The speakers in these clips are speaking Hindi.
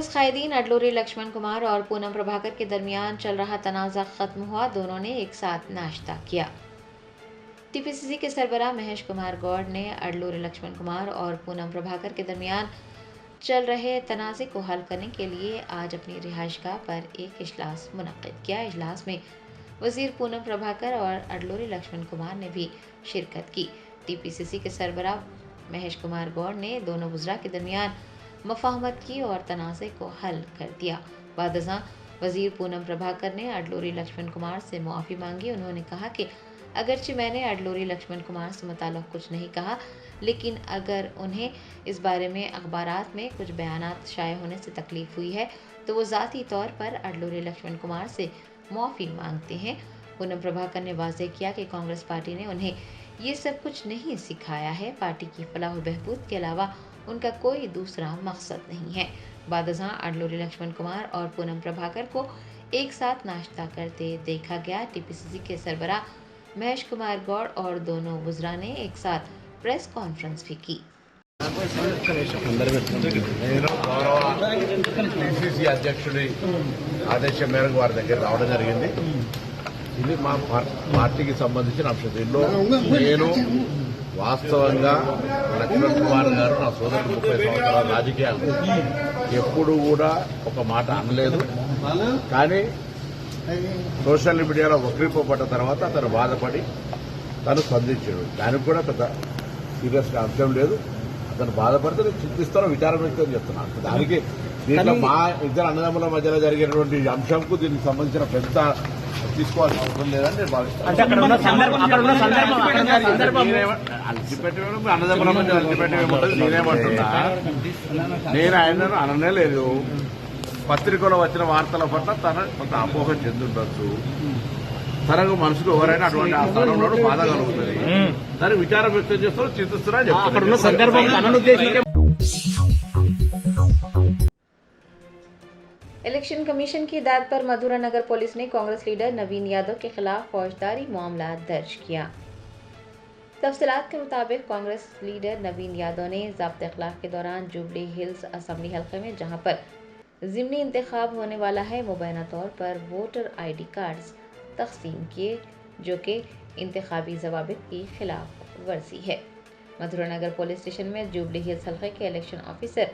कांग्रेस कायदीन अडलूरी लक्ष्मण कुमार और पूनम प्रभाकर के दरमियान चल रहा तनाज़ा खत्म हुआ। दोनों ने एक साथ नाश्ता किया। टीपीसीसी के सरबराह महेश कुमार गौड़ ने अडलूरी लक्ष्मण कुमार और पूनम प्रभाकर के दरमियान चल रहे तनाज़े को हल करने के लिए आज अपनी रिहाइशगाह पर एक इजलास मुनक्किद किया। इजलास में वजीर पूनम प्रभाकर और अडलूरी लक्ष्मण कुमार ने भी शिरकत की। टीपीसीसी के सरबराह महेश कुमार गौड़ ने दोनों वज़रा के दरमियान मफाहमत की और तनाज़े को हल कर दिया। बादशाह वजीर पूनम प्रभाकर ने अडलूरी लक्ष्मण कुमार से मुआफ़ी मांगी। उन्होंने कहा कि अगरचे मैंने अडलूरी लक्ष्मण कुमार से मुताल्लिक़ कुछ नहीं कहा, लेकिन अगर उन्हें इस बारे में अखबारात में कुछ बयानात शाये होने से तकलीफ़ हुई है तो वो ज़ाती तौर पर अडलूरी लक्ष्मण कुमार से मुआफ़ी मांगते हैं। पूनम प्रभाकर ने वाज़ेह किया कि कांग्रेस पार्टी ने उन्हें ये सब कुछ नहीं सिखाया है। पार्टी की फलाह व बहबूद के अलावा उनका कोई दूसरा मकसद नहीं है। बादशाह अडलूरी लक्ष्मण कुमार और पूनम प्रभाकर को एक साथ नाश्ता करते देखा गया। टीपीसीसी के सरबराह महेश कुमार गौड़ और दोनों वज़रा ने एक साथ प्रेस कॉन्फ्रेंस भी की। పిసిసి అధ్యక్షుడి ఆదేశం మేరకు వారి దగ్గర రావడం జరిగింది. ఇది మా పార్టీకి సంబంధించిన అంశం. దీనిలో నేను వాస్తవంగా లక్ష్మణ్ కుమార్ గారు నా సోదరుడు 30 సంవత్సరాల రాజకీయాలు ఎప్పుడు కూడా ఒక మాట అనలేదు. కానీ సోషల్ మీడియాలో వక్రీపడ్డ తర్వాత అతను బాధపడి తను స్పందించాడు. దానికి కూడా పెద్ద సీరియస్గా అంశం లేదు. అతను బాధపడితే నేను చింతిస్తానో విచారం వ్యక్తం చేస్తున్నాను. దానికి దీంట్లో మా ఇద్దరు అన్నదమ్ముల మధ్యలో జరిగినటువంటి అంశంకు దీనికి సంబంధించిన పెద్ద తీసుకోవాల్సిన అవసరం లేదని నేను భావిస్తాను. అన్నదమ్ముల మధ్య అల్టిపెట్టేమంటుంది నేనేమంటున్నా, నేను ఆయనను అననే లేదు. పత్రికలో వచ్చిన వార్తల పట్ల తన కొంత అపోహ చెందుండొచ్చు. తనకు మనసుకు ఎవరైనా అటువంటి ఆ స్థానంలో బాధ కలుగుతుంది. దాన్ని విచారం వ్యక్తం చేస్తూ చింతిస్తున్నా చెప్తాను. इलेक्शन कमीशन की हिदायत पर मथुरा नगर पुलिस ने कांग्रेस लीडर नवीन यादव के खिलाफ फौजदारी मामला दर्ज किया। तफसीलात के मुताबिक कांग्रेस लीडर नवीन यादव ने ज़ब्त इखलाक के दौरान जुबली हिल्स असेंबली हल्के में, जहां पर ज़िमनी इंतखाब होने वाला है, मुबैना तौर पर वोटर ID कार्ड्स तकसीम किए, जो कि इंतखाबी ज़वाबित की खिलाफ वर्जी है। मथुरा नगर पुलिस स्टेशन में जुबली हिल्स हल्के के इलेक्शन ऑफिसर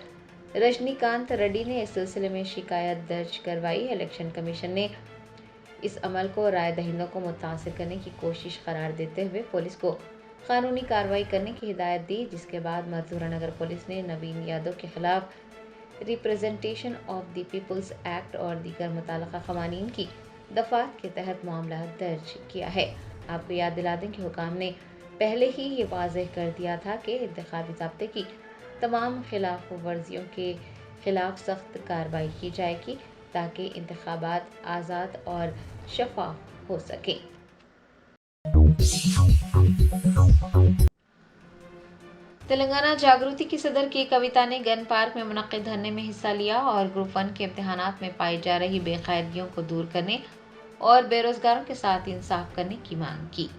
रजनीकांत रेड्डी ने इस सिलसिले में शिकायत दर्ज करवाई। इलेक्शन कमीशन ने इस अमल को राय दहिंदों को मुतासिर करने की कोशिश करार देते हुए पुलिस को कानूनी कार्रवाई करने की हिदायत दी, जिसके बाद मथुरा नगर पुलिस ने नवीन यादव के खिलाफ representation of the people's act और दीगर मुताल्लिका क़वानीन की दफ़ात के तहत मामला दर्ज किया है। आपको याद दिला दें कि हुकाम ने पहले ही ये वाज़ेह कर दिया था कि इंतखाबी ज़ाब्ते की तमाम खिलाफ वर्जियों के खिलाफ सख्त कार्रवाई की जाएगी, ताकि इंतखाबात आज़ाद और शफाफ हो सके। तेलंगाना जागृति की सदर के कविता ने गन पार्क में मुनक्किद धरने में हिस्सा लिया और ग्रुप 1 के इम्तिहानात में पाई जा रही बेकायदगियों को दूर करने और बेरोजगारों के साथ इंसाफ करने की मांग की।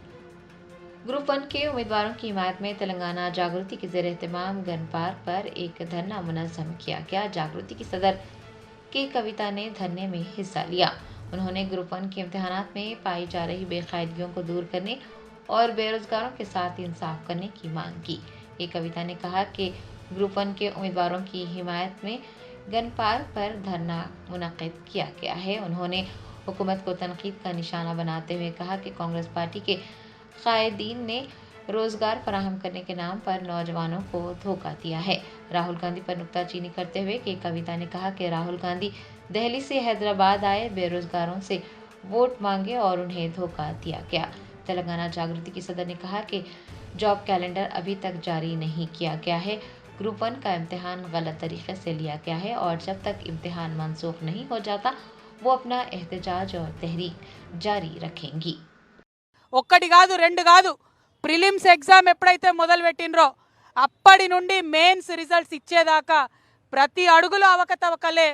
ग्रुप 1 के उम्मीदवारों की हिमायत में तेलंगाना जागृति के ज़ेर एहतमाम गन पार्क पर एक धरना मुनज़्ज़म किया गया। जागृति की सदर के कविता ने धरने में हिस्सा लिया। उन्होंने ग्रुप 1 के इम्तिहानात में पाई जा रही बेकायदगियों को दूर करने और बेरोजगारों के साथ इंसाफ करने की मांग की। ये कविता ने कहा कि ग्रुप 1 के उम्मीदवारों की हिमायत में गन पार्क पर धरना मुनक़्क़िद किया गया है। उन्होंने हुकूमत को तनकीद का निशाना बनाते हुए कहा कि कांग्रेस पार्टी के कायदीन ने रोजगार फराहम करने के नाम पर नौजवानों को धोखा दिया है। राहुल गांधी पर नुक्ताचीनी करते हुए के कविता ने कहा कि राहुल गांधी दिल्ली से हैदराबाद आए, बेरोजगारों से वोट मांगे और उन्हें धोखा दिया गया। तेलंगाना जागृति की सदर ने कहा कि जॉब कैलेंडर अभी तक जारी नहीं किया गया है। ग्रुप 1 का इम्तिहान गलत तरीके से लिया गया है और जब तक इम्तिहान मनसूख नहीं हो जाता वो अपना एहतजाज और तहरीक जारी रखेंगी। ఒక్కటి కాదు రెండు కాదు, ప్రిలిమ్స్ ఎగ్జామ్ ఎప్పుడైతే మొదలు పెట్టినరో అప్పటి నుండి మెయిన్స్ రిజల్ట్స్ ఇచ్చేదాకా ప్రతి అడుగులో అవకతవకలే,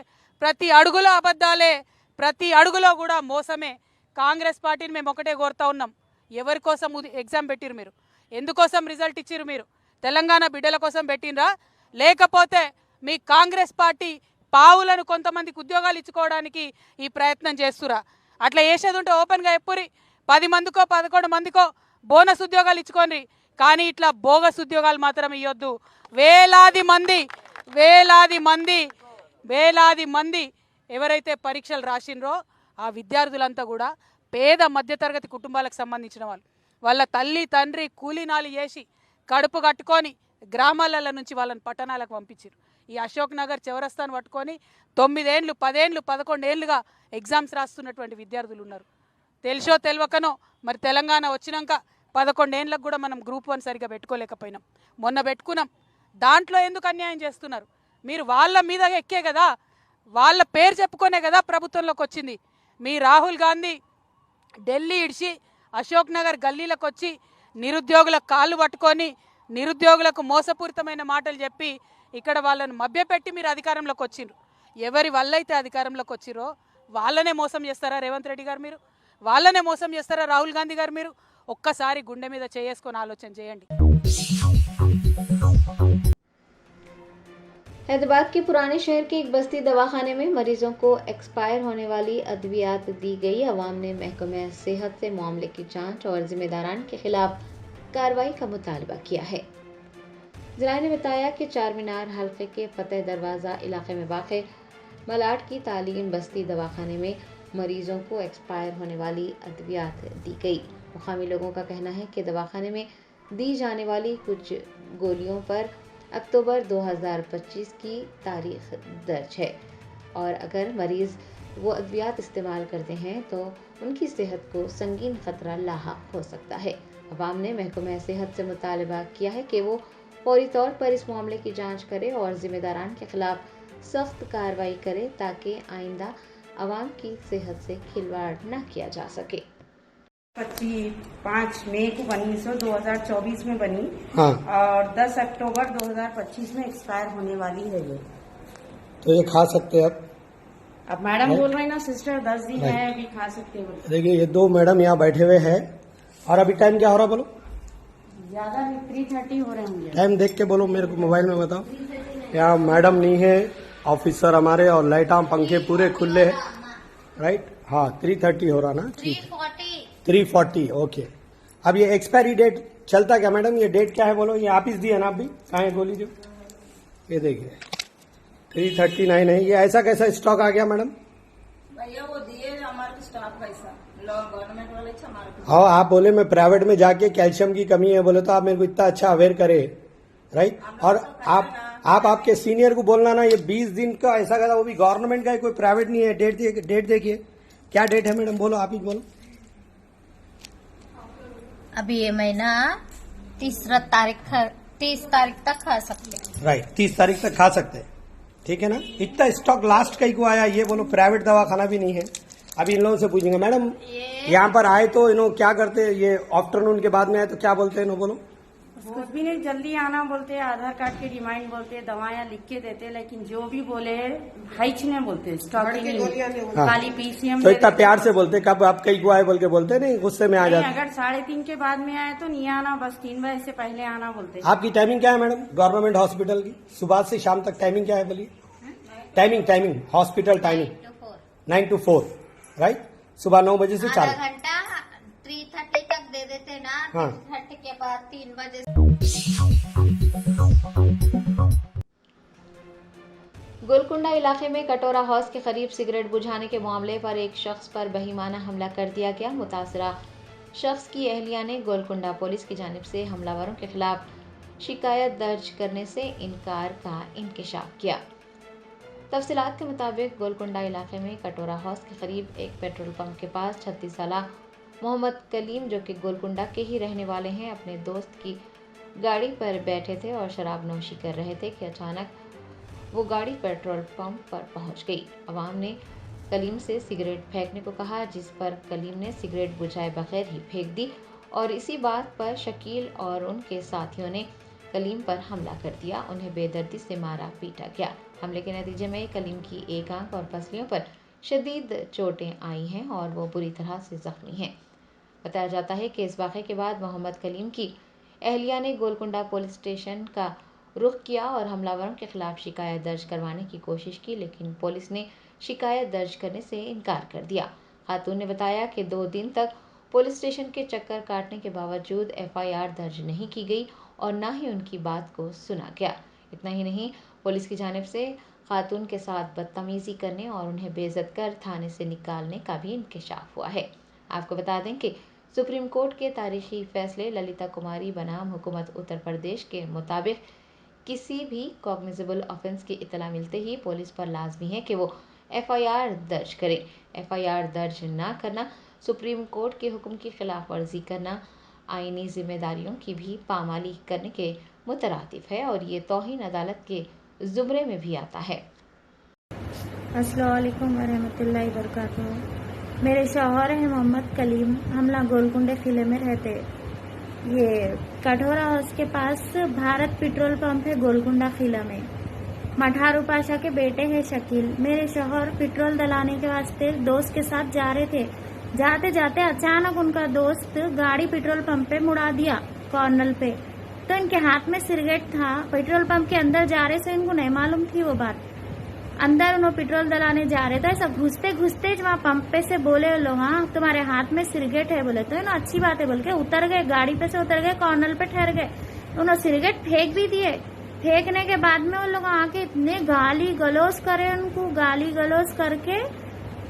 ప్రతి అడుగులో అబద్ధాలే, ప్రతి అడుగులో కూడా మోసమే. కాంగ్రెస్ పార్టీని మేము ఒకటే కోరుతా ఉన్నాం, ఎవరి కోసం ఎగ్జామ్ పెట్టిరు మీరు? ఎందుకోసం రిజల్ట్ ఇచ్చిరు మీరు? తెలంగాణ బిడ్డల కోసం పెట్టినరా? లేకపోతే మీ కాంగ్రెస్ పార్టీ పావులను కొంతమందికి ఉద్యోగాలు ఇచ్చుకోవడానికి ఈ ప్రయత్నం చేస్తురా. అట్లా చేసేది ఉంటే ఓపెన్గా ఎప్పురి 10 మందికో 11 మందికో బోనస్ ఉద్యోగాలు ఇచ్చుకోండి, కానీ ఇట్లా బోగస్ ఉద్యోగాలు మాత్రం ఇవ్వద్దు. వేలాది మంది ఎవరైతే పరీక్షలు రాసిండ్రో ఆ విద్యార్థులంతా కూడా పేద మధ్యతరగతి కుటుంబాలకు సంబంధించిన వాళ్ళు. వాళ్ళ తల్లి తండ్రి కూలీనాలు చేసి కడుపు కట్టుకొని గ్రామాల నుంచి వాళ్ళని పట్టణాలకు పంపించారు. ఈ అశోక్ నగర్ చౌరస్తాను పట్టుకొని 9 ఏళ్ళు 10 ఏళ్ళు 11 ఏళ్ళుగా ఎగ్జామ్స్ రాస్తున్నటువంటి విద్యార్థులు ఉన్నారు. తెలుసో తెలియకనో మరి తెలంగాణ వచ్చినాక 11 ఏళ్ళకు కూడా మనం గ్రూప్ 1 సరిగా పెట్టుకోలేకపోయినాం. మొన్న పెట్టుకున్నాం. దాంట్లో ఎందుకు అన్యాయం చేస్తున్నారు మీరు? వాళ్ళ మీద ఎక్కే కదా, వాళ్ళ పేరు చెప్పుకొనే కదా ప్రభుత్వంలోకి వచ్చింది. మీ రాహుల్ గాంధీ ఢిల్లీ ఇడిచి అశోక్ నగర్ గల్లీలకు వచ్చి నిరుద్యోగుల కాళ్ళు పట్టుకొని నిరుద్యోగులకు మోసపూరితమైన మాటలు చెప్పి ఇక్కడ వాళ్ళని మభ్యపెట్టి మీరు అధికారంలోకి వచ్చిండ్రు. ఎవరి వల్ల అయితే అధికారంలోకి వచ్చిరో వాళ్ళనే మోసం చేస్తారా రేవంత్ రెడ్డి గారు? మీరు వాళ్ళనే మోసం చేస్తారా రాహుల్ గాంధీ గారు? మీరు ఒక్కసారి గుండె మీద చేసుకొని ఆలోచన చేయండి. हैदराबाद के पुराने शहर के एक बस्ती दवाखाने में मरीजों को एक्सपायर होने वाली अद्वियात दी गई। अवाम ने महकमे सेहत से मामले की जांच और जिम्मेदारान के खिलाफ कार्रवाई का मुतालबा किया है। जिला ने बताया कि चार मीनार हल्के के फतेह दरवाज़ा इलाके में वाक़ मलाट की तालीम बस्ती दवाखाने में मरीजों को एक्सपायर होने वाली अद्वियात दी गई। मुकामी लोगों का कहना है कि दवाखाने में दी जाने वाली कुछ गोलियों पर अक्टूबर 2025 की तारीख दर्ज है और अगर मरीज़ वो अद्वियात इस्तेमाल करते हैं तो उनकी सेहत को संगीन खतरा लाहक हो सकता है। अवाम ने महकमे सेहत से मुतालबा किया है कि वो फौरी तौर पर इस मामले की जांच करे और जिम्मेदारान के खिलाफ सख्त कार्रवाई करे ताकि आइंदा अवाम की सेहत से खिलवाड़ न किया जा सके। 5 मई को बनी 2024 में बनी। हाँ। और 10 अक्टूबर 2025 में एक्सपायर होने वाली है ये। तो ये खा सकते हैं अब मैडम बोल रही ना सिस्टर 10 दिन है अभी खा सकते हो। देखिए ये 2 मैडम यहाँ बैठे हुए हैं और अभी टाइम क्या हो रहा बोलो? ज्यादा नहीं 3:30 हो रहे होंगे। टाइम देख के बोलो, मेरे को मोबाइल में बताओ। यहाँ मैडम नहीं है, ऑफिसर हमारे और लाइटा पंखे पूरे खुले हैं, राइट? हाँ 3:30 हो रहा ना, ठीक 3:40 ओके। अब ये एक्सपायरी डेट चलता क्या मैडम? ये डेट क्या है बोलो? ये आप ही दिए ना, आप भी कहाँ है गोली जो? ये देखिए 3:39 है। ये ऐसा कैसा स्टॉक आ गया मैडम? भैया वो दिए हमारे स्टाफ पैसा गवर्नमेंट वाले हमारे। हाँ आप बोले मैं प्राइवेट में जाके कैल्शियम की कमी है बोले, तो आप मेरे को इतना अच्छा अवेयर करे, राइट? और आप आपके सीनियर को बोलना ना ये 20 दिन का ऐसा करा, वो भी गवर्नमेंट का है, कोई प्राइवेट नहीं है। डेट देखिए क्या डेट है मैडम? बोलो आप ही बोलो। अभी ये महीना 30 तारीख तक खा सकते हैं। राइट 30 तारीख तक खा सकते हैं, ठीक है ना? इतना स्टॉक लास्ट कहीं को आया ये बोलो? प्राइवेट दवाखाना भी नहीं है। अभी इन लोगों से पूछेंगे मैडम यहाँ पर आए तो इन्हों क्या करते? ये आफ्टरनून के बाद में आए तो क्या बोलते हैं इन्हों? बोलो। कुछ भी नहीं, जल्दी आना बोलते हैं, आधार कार्ड की रिमाइंड बोलते हैं, दवाएं लिख के देते हैं, लेकिन जो भी बोले हाइच ने बोलते हैं, स्टॉक ही नहीं। हाँ। खाली PCM तो इतना प्यार से बोलते कब आप कहीं को आए बोल के बोलते नहीं? गुस्से में आ जाते। अगर 3:30 के बाद में आए तो नहीं आना, बस 3 बजे से पहले आना बोलते हैं। आपकी टाइमिंग क्या है मैडम गवर्नमेंट हॉस्पिटल की? सुबह से शाम तक टाइमिंग क्या है बोलिए? Timing hospital timing 9 to 4 right? सुबह 9 बजे से 4 घंटा 3:30 तक दे देते ना। हाँ। 3:30 के बाद 3 बजे। गोलकुंडा इलाके में कटोरा हाउस के करीब सिगरेट बुझाने के मामले पर एक शख्स पर बहिमाना हमला कर दिया गया। मुतासरा शख्स की अहलिया ने गोलकुंडा पुलिस की जानिब से हमलावरों के खिलाफ शिकायत दर्ज करने से इनकार का इंकशाफ किया। तफसीलात के मुताबिक गोलकुंडा इलाके में कटोरा हाउस के करीब एक पेट्रोल पंप के पास 36 साल मोहम्मद कलीम जो कि गोलकुंडा के ही रहने वाले हैं अपने दोस्त की गाड़ी पर बैठे थे और शराब नोशी कर रहे थे कि अचानक वो गाड़ी पेट्रोल पंप पर पहुंच गई। अवाम ने कलीम से सिगरेट फेंकने को कहा, जिस पर कलीम ने सिगरेट बुझाए बगैर ही फेंक दी और इसी बात पर शकील और उनके साथियों ने कलीम पर हमला कर दिया। उन्हें बेदर्दी से मारा पीटा गया। हमले के नतीजे में कलीम की एक आंख और पसलियों पर शदीद चोटें आई हैं और वो बुरी तरह से जख्मी हैं। बताया जाता है कि इस वाक़े के बाद मोहम्मद कलीम की अहलिया ने गोलकुंडा पुलिस स्टेशन का रुख किया और हमलावरों के खिलाफ शिकायत दर्ज करवाने की कोशिश की, लेकिन पुलिस ने शिकायत दर्ज करने से इनकार कर दिया। खातून ने बताया कि 2 दिन तक पुलिस स्टेशन के चक्कर काटने के बावजूद FIR दर्ज नहीं की गई और न ही उनकी बात को सुना गया। इतना ही नहीं, पुलिस की जानिब से खातून के साथ बदतमीजी करने और उन्हें बेइज्जत कर थाने से निकालने का भी इंकशाफ हुआ है। आपको बता दें कि सुप्रीम कोर्ट के तारीखी फैसले ललिता कुमारी बनाम हुकूमत उत्तर प्रदेश के मुताबिक किसी भी कॉग्निजेबल ऑफेंस की इतला मिलते ही पुलिस पर लाजमी है कि वो FIR दर्ज करे। FIR दर्ज न करना सुप्रीम कोर्ट के हुक्म की खिलाफ वर्जी करना, आईनी जिम्मेदारियों की भी पामाली करने के मुतरादिफ है और ये तौहीन अदालत के जुमरे में भी आता है। अस्सलाम वालेकुम वरहमतुल्लाहि वबरकातुहू। मेरे शौहर हैं मोहम्मद कलीम, हम लोग गोलकुंडे किले में रहते। ये कठोरा हाउस के पास भारत पेट्रोल पंप है गोलकुंडा किला में। मठारू पाशा के बेटे हैं शकील। मेरे शौहर पेट्रोल डलाने के वास्ते दोस्त के साथ जा रहे थे। जाते जाते अचानक उनका दोस्त गाड़ी पेट्रोल पंप पे मुड़ा दिया कॉर्नर पे, तो इनके हाथ में सिगरेट था। पेट्रोल पंप के अंदर जा रहे से इनको नहीं मालूम थी वो बात। अंदर उन्होंने पेट्रोल डलाने जा रहे थे, ऐसा घुसते घुसते वहाँ पंप पे से बोले लोग, हाँ तुम्हारे हाथ में सिगरेट है। बोले तो ना अच्छी बात है बोल के उतर गए, गाड़ी पे से उतर गए, कॉर्नर पे ठहर गए। उन्होंने सिगरेट फेंक भी दिए। फेंकने के बाद में वो लोग आके इतने गाली गलौज करे, उनको गाली गलौज करके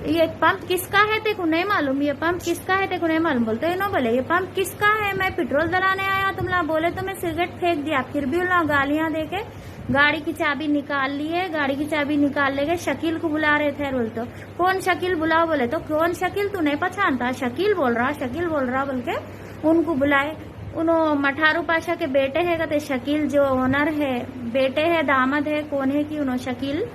ये पंप किसका है तेको नहीं मालूम, ये पंप किसका है तेको नहीं मालूम। बोलते इन्हों बोले ये पंप किसका है, मैं पेट्रोल डलाने आया, तुम लोग बोले तो मैं सिगरेट फेंक दिया। फिर भी उन लोग गालियां देके गाड़ी की चाबी निकाल ली है। गाड़ी की चाबी निकाल लेके शकील को बुला रहे थे। बोलते कौन शकील बुलाओ, बोले तो कौन शकील, तू नहीं पहचानता, शकील बोल रहा बोल के उनको बुलाए। उन्होंने मठारू पाशा के बेटे है कहते शकील, जो ओनर है, बेटे है दामाद है, कौन है कि उन्होंने शकील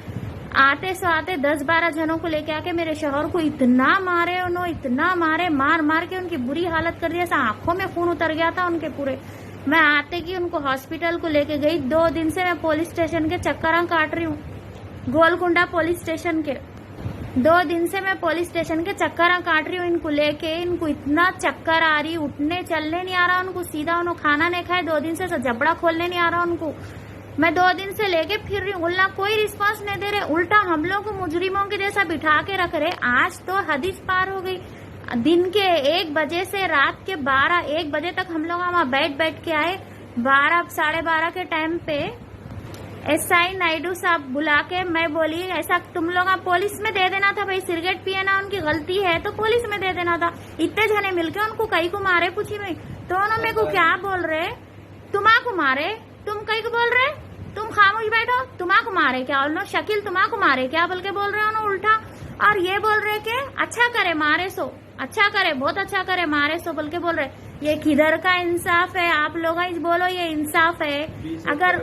आते 10-12 जनों को लेके आके मेरे शौहर को इतना मारे, उन्होंने इतना मारे, मार मार के उनकी बुरी हालत कर दिया। आंखों में खून उतर गया था उनके पूरे। मैं आते कि उनको हॉस्पिटल को लेके गई। 2 दिन से मैं पुलिस स्टेशन के चक्कर काट रही हूँ, गोलकुंडा पुलिस स्टेशन के। 2 दिन से मैं पुलिस स्टेशन के चक्कर काट रही हूँ इनको लेके। इनको इतना चक्कर आ रही, उठने चलने नहीं आ रहा उनको, सीधा उन्होंने खाना नहीं खाए। 2 दिन से जबड़ा खोलने नहीं आ रहा उनको। मैं 2 दिन से लेके फिर रही हूँ, उल्ला कोई रिस्पांस नहीं दे रहे, उल्टा हम लोग को मुजरिमों के जैसा बिठा के रख रहे। आज तो हदीस पार हो गई। दिन के 1 बजे से रात के 12-1 बजे तक हम लोग वहाँ बैठ के आए। 12-12:30 के टाइम पे SI नायडू साहब बुला के मैं बोली ऐसा तुम लोग पुलिस में दे देना था भाई, सिगरेट पिए ना उनकी गलती है तो पुलिस में दे देना था। इतने जने मिलके उनको कई को मारे पूछी मैं, तो उन्होंने मेरे को क्या बोल रहे, तुम्हाको मारे, तुम कई को बोल रहे, तुम खामोश बैठो, तुम्हाको मारे क्या, उन्होंने शकील तुम्हाको मारे क्या बोल के बोल रहे उन्होंने उल्टा। और ये बोल रहे कि अच्छा करे मारे सो, अच्छा करे, बहुत अच्छा करे मारे सो बोल के बोल रहे। ये किधर का इंसाफ है, आप लोग बोलो ये इंसाफ है? अगर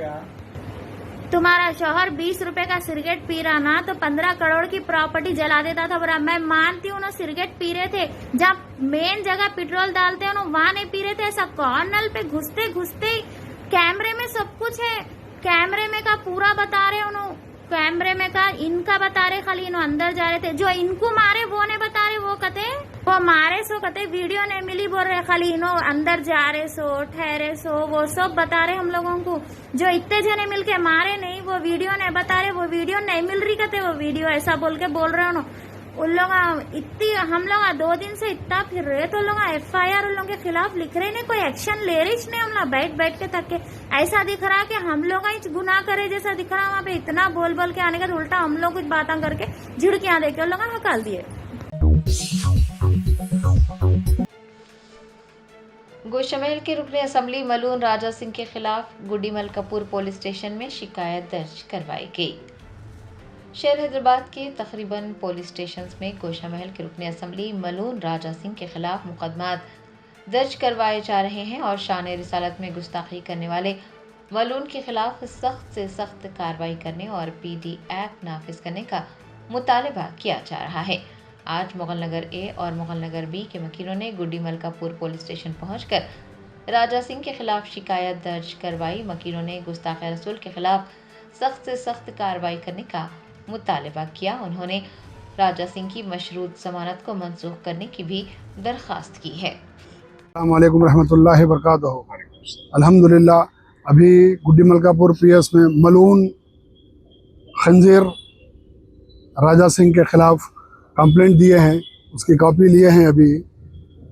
तुम्हारा शौहर 20 रुपए का सिगरेट पी रहा ना तो 15 करोड़ की प्रॉपर्टी जला देता था। बोला मैं मानती हूँ ना सिगरेट पी रहे थे, जब मेन जगह पेट्रोल डालते हैं ना वहाँ नहीं पी रहे थे। ऐसा कॉर्नर पे घुसते घुसते कैमरे में सब कुछ है, कैमरे में का पूरा बता रहे उन्होंने, कैमरे में का इनका बता रहे, खाली इन्हों अंदर जा रहे थे। जो इनको मारे वो नहीं बता रहे, वो कहते वो मारे सो कहते वीडियो नहीं मिली बोल रहे, खाली इन्हों अंदर जा रहे सो, ठहरे सो, वो सब बता रहे हम लोगों को। जो इतने जने मिलके मारे नहीं वो वीडियो नहीं बता रहे, वो वीडियो नहीं मिल रही कहते, वो वीडियो ऐसा बोल के बोल रहे उन्होंने। उन लोग इतनी हम लोग 2 दिन से इतना फिर रहे तो लोग FIR उन लोगों के खिलाफ लिख रहे नहीं, कोई एक्शन ले रही नहीं। हम लोग बैठ के थक के ऐसा दिख रहा कि हम लोग ही गुनाह करे जैसा दिख रहा। वहाँ पे इतना बोल बोल के आने का उल्टा हम लोग कुछ बातें करके झिड़कियां देके उन लोग हकाल दिए। गोशामहल के रुकने असेंबली मलून राजा सिंह के खिलाफ गुडी मलकापुर पुलिस स्टेशन में शिकायत दर्ज करवाई गई। शहर हैदराबाद के तकरीबन पुलिस स्टेशन में गोशामहल के रुकने असेंबली मलून राजा सिंह के खिलाफ मुकदमात दर्ज करवाए जा रहे हैं और शान रिसालत में गुस्ताखी करने वाले मलून के खिलाफ सख्त से सख्त कार्रवाई करने और PD एक्ट नाफिज करने का मुतालबा किया जा रहा है। आज मुगल नगर A और मुगल नगर B के वकीलों ने गुडी मलकापुर पुलिस स्टेशन पहुंचकर राजा सिंह के खिलाफ शिकायत दर्ज करवाई। वकीलों ने गुस्ताखे रसूल के खिलाफ सख्त से सख्त कार्रवाई करने का मुतालबा किया। उन्होंने राजा सिंह की मशरूत जमानत को मंसूख करने की भी दरख्वास्त की है। अस्सलाम वालेकुम रहमतुल्लाहि व बरकातहू। अल्हम्दुलिल्लाह अभी गुड्डी मलकापुर पीएस में मलून खंजीर राजा सिंह के खिलाफ कंप्लेंट दिए हैं, उसकी कॉपी लिए हैं अभी,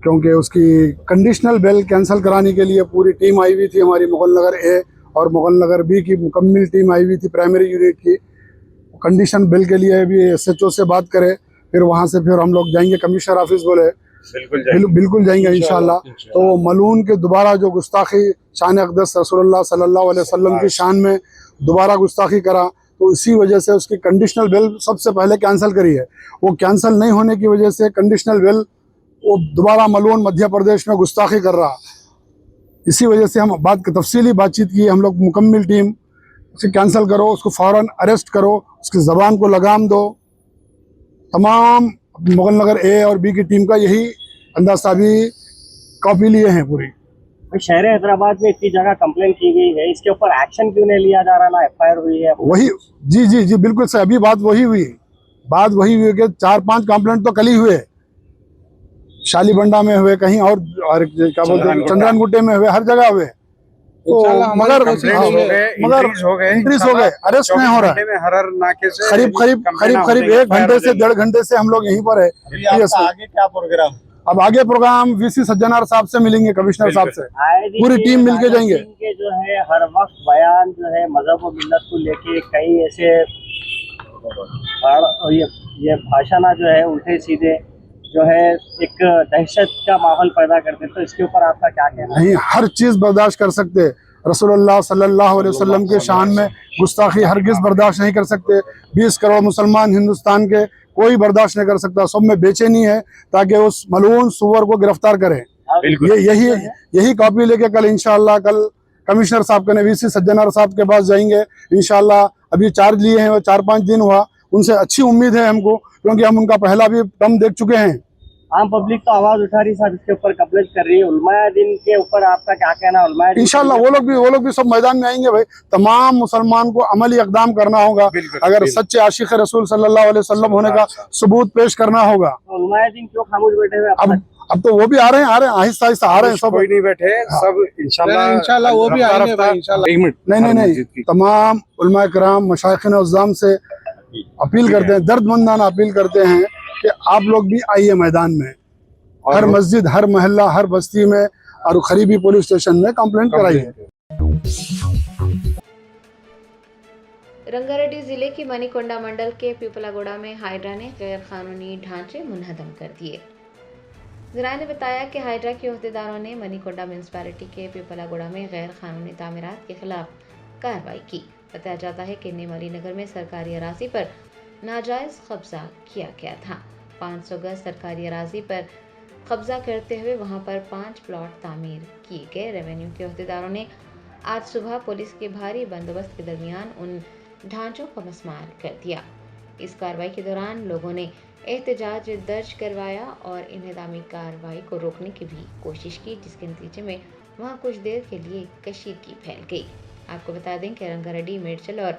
क्योंकि उसकी कंडीशनल बेल कैंसिल कराने के लिए पूरी टीम आई हुई थी हमारी मुगल नगर ए और मुगल नगर बी की मुकम्मल टीम आई हुई थी प्राइमरी यूनिट की। कंडीशन बिल के लिए भी एसएचओ से बात करें, फिर वहाँ से फिर हम लोग जाएंगे कमिश्नर ऑफिस, बोले बिल्कुल जाएंगे इंशाल्लाह। तो मलून के दोबारा जो गुस्ताखी शान अक़दस रसूलुल्लाह सल्लल्लाहु अलैहि वसल्लम की शान में दोबारा गुस्ताखी करा, तो इसी वजह से उसकी कंडीशनल बेल सबसे पहले कैंसिल करी है। वो कैंसिल नहीं होने की वजह से कंडीशनल बेल वो दोबारा मलून मध्य प्रदेश में गुस्ताखी कर रहा। इसी वजह से हम तफसीली बातचीत की, हम लोग मुकम्मल टीम उसे कैंसिल करो, उसको फ़ौरन अरेस्ट करो, उसकी ज़बान को लगाम दो। तमाम मुगल नगर ए और बी की टीम का यही अंदाज़ा भी कॉपी लिए हैं पूरी। शहर हैदराबाद में इतनी जगह कंप्लेंट की गई है, इसके ऊपर एक्शन क्यों नहीं लिया जा रहा? ना एफआईआर हुई है। वही जी बिल्कुल सही, अभी बात वही हुई कि 4-5 कंप्लेंट तो कल ही हुए, शालीबंडा में हुए, कहीं और क्या बोलते हैं चंद्रानगुट्टे में हुए, हर जगह हुए। तो मगर इंक्रीज हो गए, अरेस्ट नहीं हो रहा है। करीब 1 घंटे से 1.5 घंटे से हम लोग यहीं पर है। आगे क्या प्रोग्राम? अब आगे प्रोग्राम वीसी सज्जनार साहब से मिलेंगे, कमिश्नर साहब से, पूरी टीम मिलके जाएंगे। के जो है हर वक्त बयान जो है मजहब और मिल्लत को लेके कई ऐसे ये भाषण जो है उल्टे सीधे जो है एक दहशत का माहौल पैदा करते, तो इसके ऊपर आपका क्या कहना है? नहीं, हर चीज बर्दाश्त कर सकते, रसूलुल्लाह सल्लल्लाहु अलैहि वसल्लम के शान में गुस्ताखी हरगिज बर्दाश्त नहीं कर सकते। 20 करोड़ मुसलमान हिंदुस्तान के, कोई बर्दाश्त नहीं कर सकता। सब में बेचैनी है ताकि उस मलून सुअर को गिरफ्तार करें। यही कॉपी लेके कल इंशाअल्लाह कल कमिश्नर साहब के वीसी सज्जनार साहब के पास जाएंगे इंशाअल्लाह। अभी चार्ज लिए हैं, वो 4-5 दिन हुआ, उनसे अच्छी उम्मीद है हमको, क्योंकि हम उनका पहला भी टर्म देख चुके हैं। आम पब्लिक तो आवाज उठा रही है, इसके ऊपर कंप्लेंट कर रही है। उलमाए दिन के ऊपर आपका क्या कहना है? इंशाल्लाह वो लोग भी सब मैदान में आएंगे भाई। तमाम मुसलमान को अमली इक़दाम करना होगा, अगर सच्चे आशिक रसूल सल्लल्लाहु अलैहि वसल्लम होने का सबूत पेश करना होगा। उलमाए दिन क्यों खामोश बैठे हुए? अब तो वो भी आ रहे हैं, आहिस्ता आहिस्ता आ रहे हैं। सब कोई नहीं बैठे, सब इंशाल्लाह वो भी आएंगे भाई इंशाल्लाह। नहीं, तमाम उलमाए किराम मशाइखिन उज़्ज़ाम से अपील करते हैं, दर्दमंदाना अपील करते हैं कि आप लोग भी आइए मैदान में, हर मस्जिद, हर मोहल्ला, हर बस्ती में और करीबी पुलिस स्टेशन में कंप्लेंट कराइए। रंगारेड्डी जिले की मनीकोंडा मंडल के पीपलागोड़ा में हाइड्रा ने गैर कानूनी ढांचे मुनहदम कर दिए। जराये ने बताया कि हाइड्रा के अहदेदारों ने मनीकोंडा म्यूनसिपैलिटी के पीपलागोड़ा में गैर कानूनी तामीरात के खिलाफ कार्रवाई की। बताया जाता है कि नेमली नगर में सरकारी अराजी पर नाजायज कब्जा किया गया था। 500 गज सरकारी अराजी पर कब्जा करते हुए वहां पर 5 प्लॉट तामीर किए गए। रेवेन्यू के अहदेदारों ने आज सुबह पुलिस के भारी बंदोबस्त के दरमियान उन ढांचों को मस्मार कर दिया। इस कार्रवाई के दौरान लोगों ने एहतजाज दर्ज करवाया और इन्हदामी कार्रवाई को रोकने की भी कोशिश की, जिसके नतीजे में वहां कुछ देर के लिए कशीदगी फैल गई। आपको बता दें कि रंगारेड्डी, मेडचल और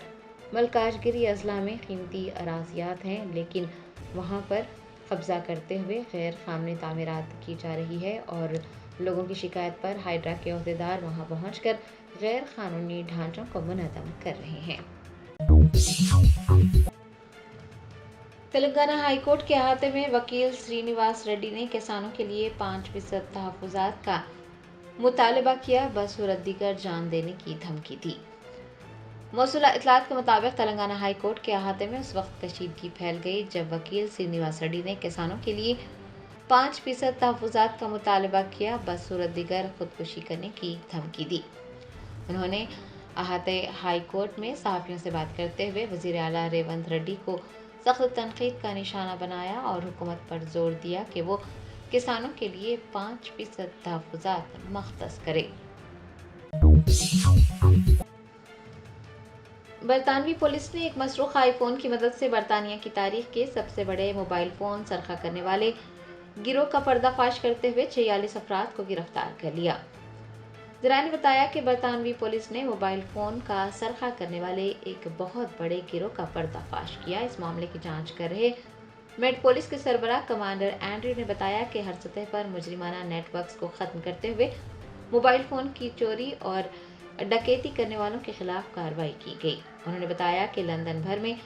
मलकाजगिरी अजला में कीमती अराजियात हैं, लेकिन वहां पर कब्जा करते हुए गैर कानूनी तामीरात की जा रही है और लोगों की शिकायत पर हाइड्रा के अहदेदार वहां पहुंचकर गैर कानूनी ढांचों को मुनहदम कर रहे हैं। तेलंगाना हाईकोर्ट के अहाते में वकील श्रीनिवास रेड्डी ने किसानों के लिए 5% तहफ़्फ़ुज़ात का मुतालबा किया, बसूरत दीगर जान देने की धमकी दी। मौसूला इतलात के मुताबिक तेलंगाना हाई कोर्ट के अहाते में उस वक्त कशीदगी फैल गई जब वकील श्रीनिवास रेड्डी ने किसानों के लिए 5% तहफ़्फ़ुज़ात का मुतालबा किया, बसूरत दीगर खुदकुशी करने की धमकी दी। उन्होंने अहाते हाई कोर्ट में सहाफ़ियों से बात करते हुए वज़ीर आला रेवंत रेड्डी को सख्त तनकीद का निशाना बनाया और हुकूमत पर जोर दिया कि वो किसानों के लिए 5% तहफ़्फ़ुज़ात मख्तस करे। बरतानवी पुलिस ने एक मसरूक़ आईफोन की मदद से बरतानिया की तारीख के सबसे बड़े मोबाइल फ़ोन सरखा करने वाले गिरोह का पर्दाफाश करते हुए 46 अफराद को गिरफ्तार कर लिया। ज़राए ने बताया कि बरतानवी पुलिस ने मोबाइल फ़ोन का सरखा करने वाले एक बहुत बड़े गिरोह का पर्दाफाश किया। इस मामले की जांच कर रहे मेट पुलिस के सरबराह कमांडर एंड्रयू ने बताया कि हर सतह पर मुजरिमाना नेटवर्क्स को ख़त्म करते हुए मोबाइल फ़ोन की चोरी और डकैती करने वालों के खिलाफ कार्रवाई की गई। उन्होंने बताया कि लंदन भर में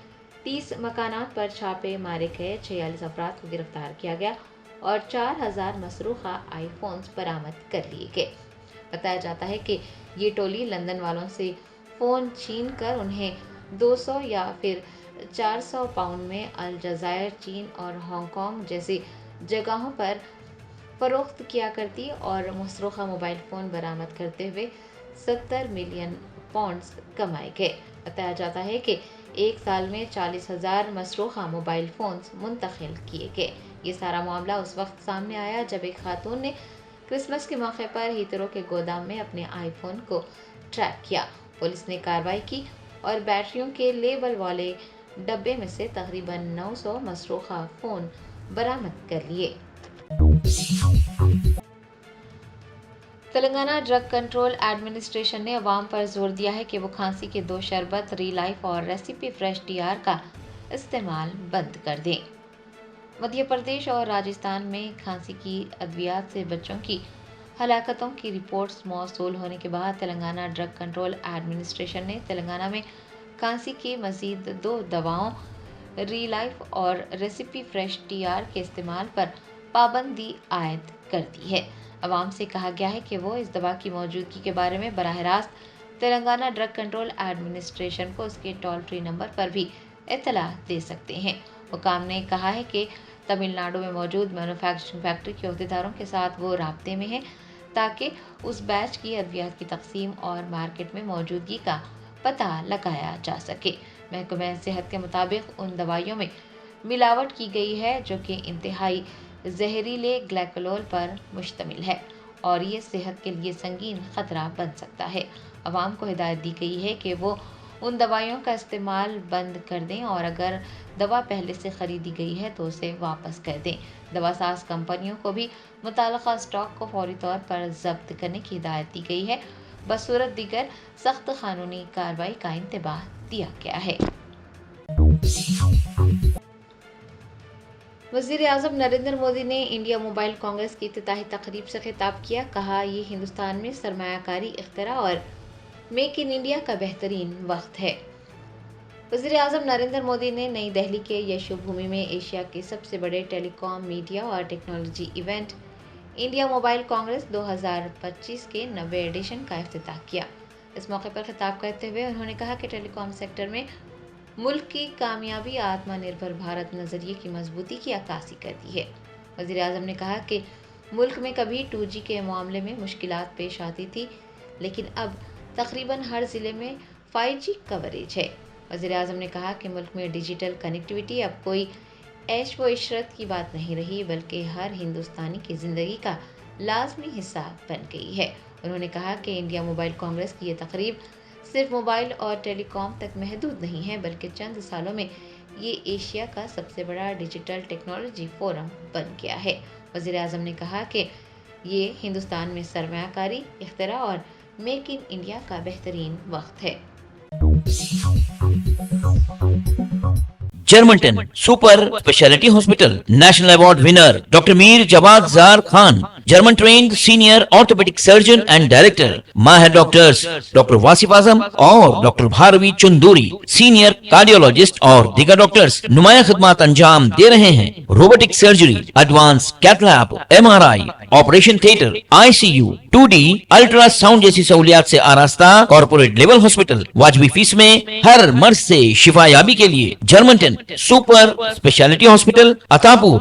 30 मकानात पर छापे मारे गए, 46 अफराद को गिरफ्तार किया गया और 4000 मसरूखा आईफोन्स बरामद कर लिए गए। बताया जाता है कि ये टोली लंदन वालों से फ़ोन छीन कर उन्हें 200 या फिर 400 पाउंड में अलजायर, चीन और हांगकांग जैसी जगहों पर फरोख्त किया करती और मसरूखा मोबाइल फ़ोन बरामद करते हुए 70 मिलियन पाउंड्स कमाए गए। बताया जाता है कि एक साल में 40,000 मसरूखा मोबाइल फ़ोन्स मुंतकिल किए गए। ये सारा मामला उस वक्त सामने आया जब एक खातून ने क्रिसमस के मौके पर हीथरो के गोदाम में अपने आईफोन को ट्रैक किया। पुलिस ने कार्रवाई की और बैटरियों के लेबल वाले डब्बे में से तकरीबन 900 मसरूखा फ़ोन बरामद कर लिए। तेलंगाना ड्रग कंट्रोल एडमिनिस्ट्रेशन ने अवाम पर जोर दिया है कि वो खांसी के 2 शरबत रीलाइफ और रेसिपी फ्रेश टीआर का इस्तेमाल बंद कर दें। मध्य प्रदेश और राजस्थान में खांसी की अद्वियात से बच्चों की हलाकतों की रिपोर्ट्स मौसूल होने के बाद तेलंगाना ड्रग कंट्रोल एडमिनिस्ट्रेशन ने तेलंगाना में खांसी की मज़ीद 2 दवाओं रीलाइफ और रेसिपी फ्रेश टीआर के इस्तेमाल पर पाबंदी आयद कर दी है। अवाम से कहा गया है कि वो इस दवा की मौजूदगी के बारे में बराह रास्त तेलंगाना ड्रग कंट्रोल एडमिनिस्ट्रेशन को उसके टोल फ्री नंबर पर भी इत्तला दे सकते हैं। हुकाम ने कहा है कि तमिलनाडु में मौजूद मैन्युफैक्चरिंग फैक्ट्री के अहदेदारों के साथ वो राब्ते में है ताकि उस बैच की अद्वियात की तकसीम और मार्केट में मौजूदगी का पता लगाया जा सके। महकमा सेहत के मुताबिक उन दवाइयों में मिलावट की गई है जो कि इंतहाई जहरीले ग्लाइकोल पर मुश्तमिल है और ये सेहत के लिए संगीन खतरा बन सकता है। अवाम को हिदायत दी गई है कि वो उन दवाइयों का इस्तेमाल बंद कर दें और अगर दवा पहले से ख़रीदी गई है तो उसे वापस कर दें। दवासाज कंपनियों को भी मुताल्लिक़ा स्टॉक को फौरी तौर पर जब्त करने की हिदायत दी गई है। बसूरत दीगर सख्त कानूनी कार्रवाई का इंतबाह दिया गया है। वज़ीर आज़म नरेंद्र मोदी ने इंडिया मोबाइल कांग्रेस की इफ्तिताही तकरीब से खिताब किया। कहा, ये हिंदुस्तान में सरमायाकारी, इख्तिरा और मेक इन इंडिया का बेहतरीन वक्त है। वज़ीर आज़म नरेंद्र मोदी ने नई दिल्ली के यशोभूमि में एशिया के सबसे बड़े टेलीकॉम, मीडिया और technology event India mobile Congress 2025 के 90वें एडिशन का इफ्तिताह किया। इस मौके पर खिताब करते हुए उन्होंने कहा कि टेलीकॉम सेक्टर में मुल्क की कामयाबी आत्मनिर्भर भारत नज़रिए की मजबूती की अक्कासी करती है। वज़ीर आज़म ने कहा कि मुल्क में कभी 2G के मामले में मुश्किलात पेश आती थी, लेकिन अब तकरीबन हर ज़िले में 5G कवरेज है। वज़ीर आज़म ने कहा कि मुल्क में डिजिटल कनेक्टिविटी अब कोई ऐश व इशरत की बात नहीं रही, बल्कि हर हिंदुस्तानी की ज़िंदगी का लाजमी हिस्सा बन गई है। उन्होंने कहा कि इंडिया मोबाइल कांग्रेस की ये तकरीब सिर्फ मोबाइल और टेलीकॉम तक महदूद नहीं है, बल्कि चंद सालों में ये एशिया का सबसे बड़ा डिजिटल टेक्नोलॉजी फोरम बन गया है। वज़ीर आज़म ने कहा कि ये हिंदुस्तान में सरमायाकारी, इख्तिरा और मेक इन इंडिया का बेहतरीन वक्त है। जर्मनटन super speciality hospital national award winner doctor Mir Jawad Zar Khan, German trained senior orthopaedic surgeon and director, माहिर डॉक्टर्स डॉक्टर वासिफ आजम और doctor Bharvi Chanduri, senior cardiologist और दीगर डॉक्टर्स नुमाया खिदमत अंजाम दे रहे हैं। Robotic surgery, advance cath lab, MRI, operation theatre, ICU, 2D ultrasound जैसी सहूलियात से आरास्ता कॉर्पोरेट लेवल हॉस्पिटल। वाजबी फीस में हर मर्ज से शिफायाबी के लिए Germanton super speciality hospital, Attapur,